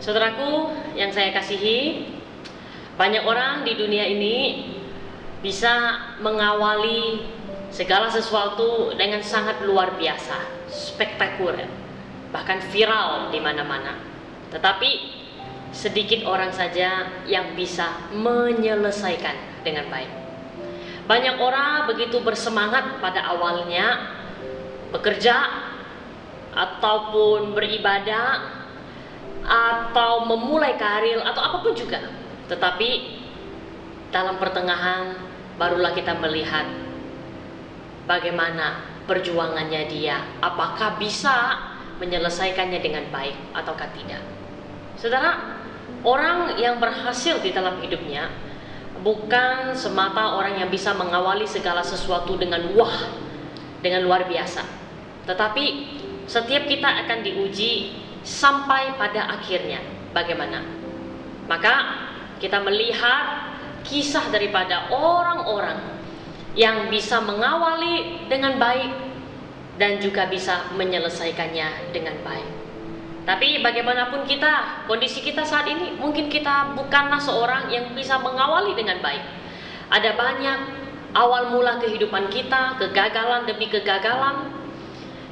Saudaraku yang saya kasihi, banyak orang di dunia ini bisa mengawali segala sesuatu dengan sangat luar biasa, spektakuler, bahkan viral di mana-mana. Tetapi sedikit orang saja yang bisa menyelesaikan dengan baik. Banyak orang begitu bersemangat pada awalnya bekerja ataupun beribadah atau memulai karir atau apapun juga, tetapi dalam pertengahan barulah kita melihat bagaimana perjuangannya dia, apakah bisa menyelesaikannya dengan baik ataukah tidak. Saudara, orang yang berhasil di dalam hidupnya bukan semata orang yang bisa mengawali segala sesuatu dengan dengan luar biasa, tetapi setiap kita akan diuji sampai pada akhirnya bagaimana. Maka kita melihat kisah daripada orang-orang yang bisa mengawali dengan baik dan juga bisa menyelesaikannya dengan baik. Tapi bagaimanapun kita, kondisi kita saat ini, mungkin kita bukanlah seorang yang bisa mengawali dengan baik. Ada banyak awal mula kehidupan kita, kegagalan demi kegagalan,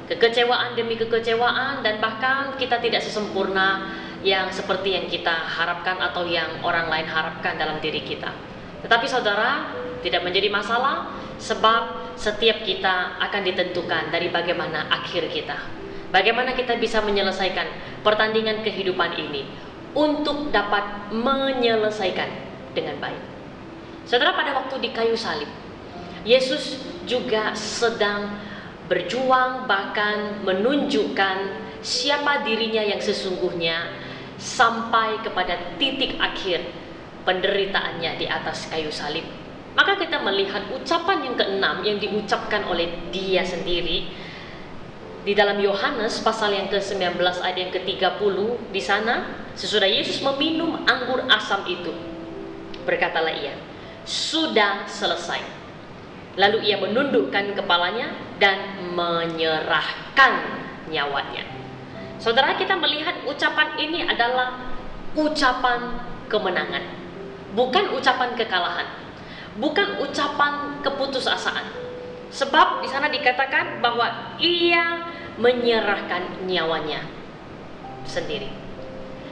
kekecewaan demi kekecewaan, dan bahkan kita tidak sesempurna yang seperti yang kita harapkan atau yang orang lain harapkan dalam diri kita. Tetapi saudara, tidak menjadi masalah, sebab setiap kita akan ditentukan dari bagaimana akhir kita. Bagaimana kita bisa menyelesaikan pertandingan kehidupan ini untuk dapat menyelesaikan dengan baik. Saudara, pada waktu di kayu salib, Yesus juga sedang berjuang, bahkan menunjukkan siapa dirinya yang sesungguhnya sampai kepada titik akhir penderitaannya di atas kayu salib. Maka kita melihat ucapan yang keenam yang diucapkan oleh dia sendiri di dalam Yohanes pasal yang ke-19 ayat yang ke-30. Di sana, sesudah Yesus meminum anggur asam itu, berkatalah ia, "Sudah selesai." Lalu ia menundukkan kepalanya dan menyerahkan nyawanya. Saudara, kita melihat ucapan ini adalah ucapan kemenangan, bukan ucapan kekalahan, bukan ucapan keputusasaan. Sebab di sana dikatakan bahwa ia menyerahkan nyawanya sendiri.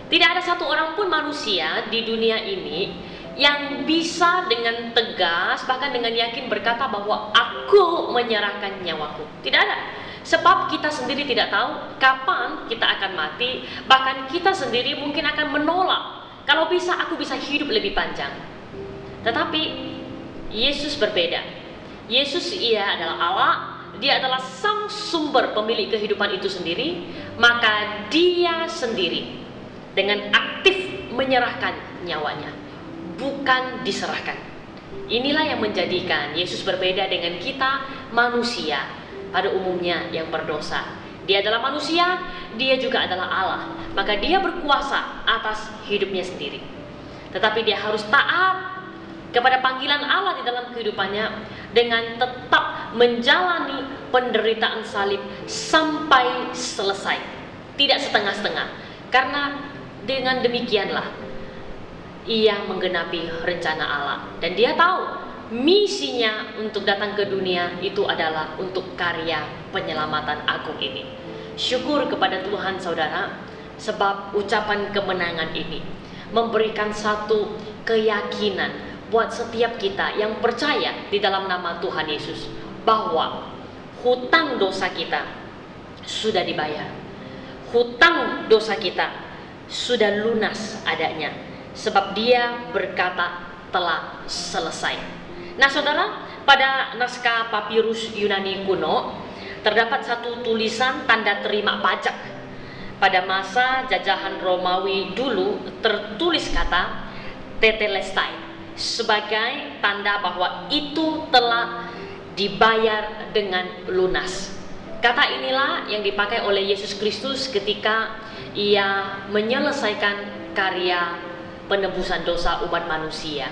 Tidak ada satu orang pun manusia di dunia ini yang bisa dengan tegas, bahkan dengan yakin berkata bahwa aku menyerahkan nyawaku. Tidak ada. Sebab kita sendiri tidak tahu kapan kita akan mati. Bahkan kita sendiri mungkin akan menolak, kalau bisa aku bisa hidup lebih panjang. Tetapi Yesus berbeda. Yesus, ia adalah Allah, dia adalah sang sumber pemilik kehidupan itu sendiri. Maka dia sendiri dengan aktif menyerahkan nyawanya, bukan diserahkan. Inilah yang menjadikan Yesus berbeda dengan kita manusia pada umumnya yang berdosa. Dia adalah manusia, dia juga adalah Allah. Maka dia berkuasa atas hidupnya sendiri. Tetapi dia harus taat kepada panggilan Allah di dalam kehidupannya dengan tetap menjalani penderitaan salib sampai selesai, tidak setengah-setengah. Karena dengan demikianlah ia menggenapi rencana Allah, dan dia tahu misinya untuk datang ke dunia itu adalah untuk karya penyelamatan agung ini. Syukur kepada Tuhan saudara, sebab ucapan kemenangan ini memberikan satu keyakinan buat setiap kita yang percaya di dalam nama Tuhan Yesus, bahwa hutang dosa kita sudah dibayar, hutang dosa kita sudah lunas adanya. Sebab dia berkata telah selesai. Nah saudara, pada naskah papirus Yunani kuno terdapat satu tulisan tanda terima pajak. Pada masa jajahan Romawi dulu tertulis kata tetelestai sebagai tanda bahwa itu telah dibayar dengan lunas. Kata inilah yang dipakai oleh Yesus Kristus ketika ia menyelesaikan karya penebusan dosa umat manusia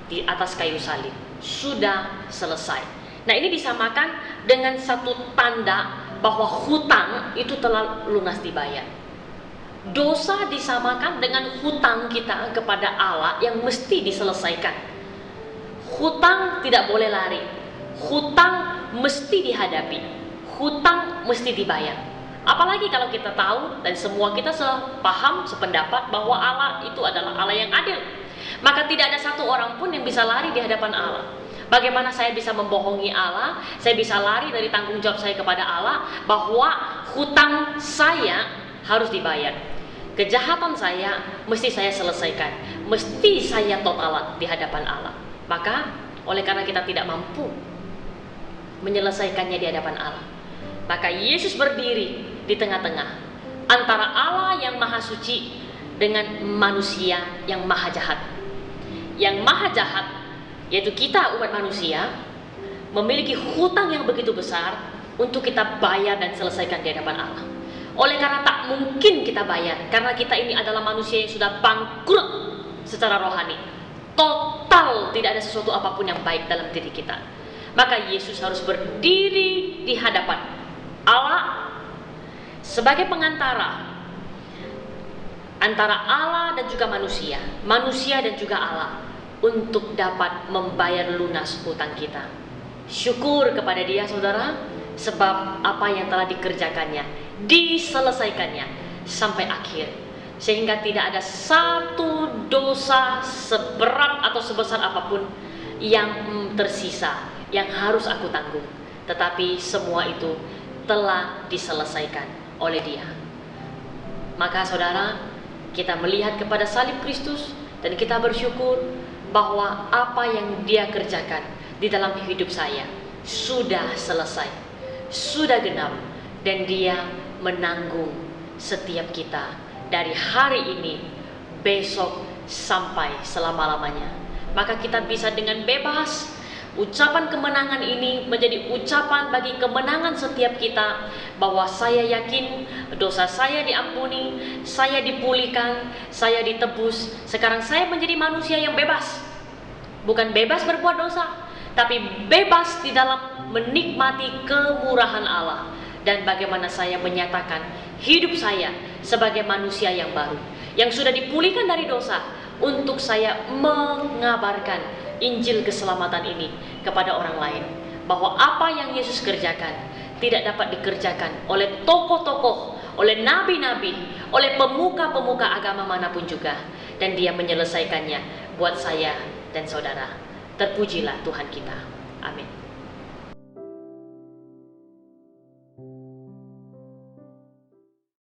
di atas kayu salib. Sudah selesai. Nah, ini disamakan dengan satu tanda bahwa hutang itu telah lunas dibayar. Dosa disamakan dengan hutang kita kepada Allah yang mesti diselesaikan. Hutang tidak boleh lari. Hutang mesti dihadapi. Hutang mesti dibayar. Apalagi kalau kita tahu dan semua kita sepaham, sependapat bahwa Allah itu adalah Allah yang adil. Maka tidak ada satu orang pun yang bisa lari di hadapan Allah. Bagaimana saya bisa membohongi Allah? Saya bisa lari dari tanggung jawab saya kepada Allah bahwa hutang saya harus dibayar. Kejahatan saya mesti saya selesaikan, mesti saya total di hadapan Allah. Maka oleh karena kita tidak mampu menyelesaikannya di hadapan Allah, maka Yesus berdiri di tengah-tengah antara Allah yang maha suci dengan manusia yang maha jahat. Yang maha jahat, yaitu kita umat manusia, memiliki hutang yang begitu besar untuk kita bayar dan selesaikan di hadapan Allah. Oleh karena tak mungkin kita bayar, karena kita ini adalah manusia yang sudah bangkrut secara rohani. Total tidak ada sesuatu apapun yang baik dalam diri kita. Maka Yesus harus berdiri di hadapan Allah sebagai pengantara antara Allah dan juga manusia dan juga Allah, untuk dapat membayar lunas hutang kita. Syukur kepada Dia, saudara, sebab apa yang telah dikerjakannya, diselesaikannya sampai akhir, sehingga tidak ada satu dosa seberat atau sebesar apapun yang tersisa yang harus aku tanggung, tetapi semua itu telah diselesaikan oleh Dia. Maka saudara, kita melihat kepada salib Kristus dan kita bersyukur bahwa apa yang Dia kerjakan di dalam hidup saya sudah selesai, sudah genap, dan Dia menanggung setiap kita dari hari ini, besok, sampai selama-lamanya. Maka kita bisa dengan bebas, ucapan kemenangan ini menjadi ucapan bagi kemenangan setiap kita, bahwa saya yakin dosa saya diampuni, saya dipulihkan, saya ditebus. Sekarang saya menjadi manusia yang bebas. Bukan bebas berbuat dosa, tapi bebas di dalam menikmati kemurahan Allah. Dan bagaimana saya menyatakan hidup saya sebagai manusia yang baru, yang sudah dipulihkan dari dosa, untuk saya mengabarkan Injil keselamatan ini kepada orang lain. Bahwa apa yang Yesus kerjakan tidak dapat dikerjakan oleh tokoh-tokoh, oleh nabi-nabi, oleh pemuka-pemuka agama manapun juga. Dan Dia menyelesaikannya buat saya dan saudara. Terpujilah Tuhan kita. Amin.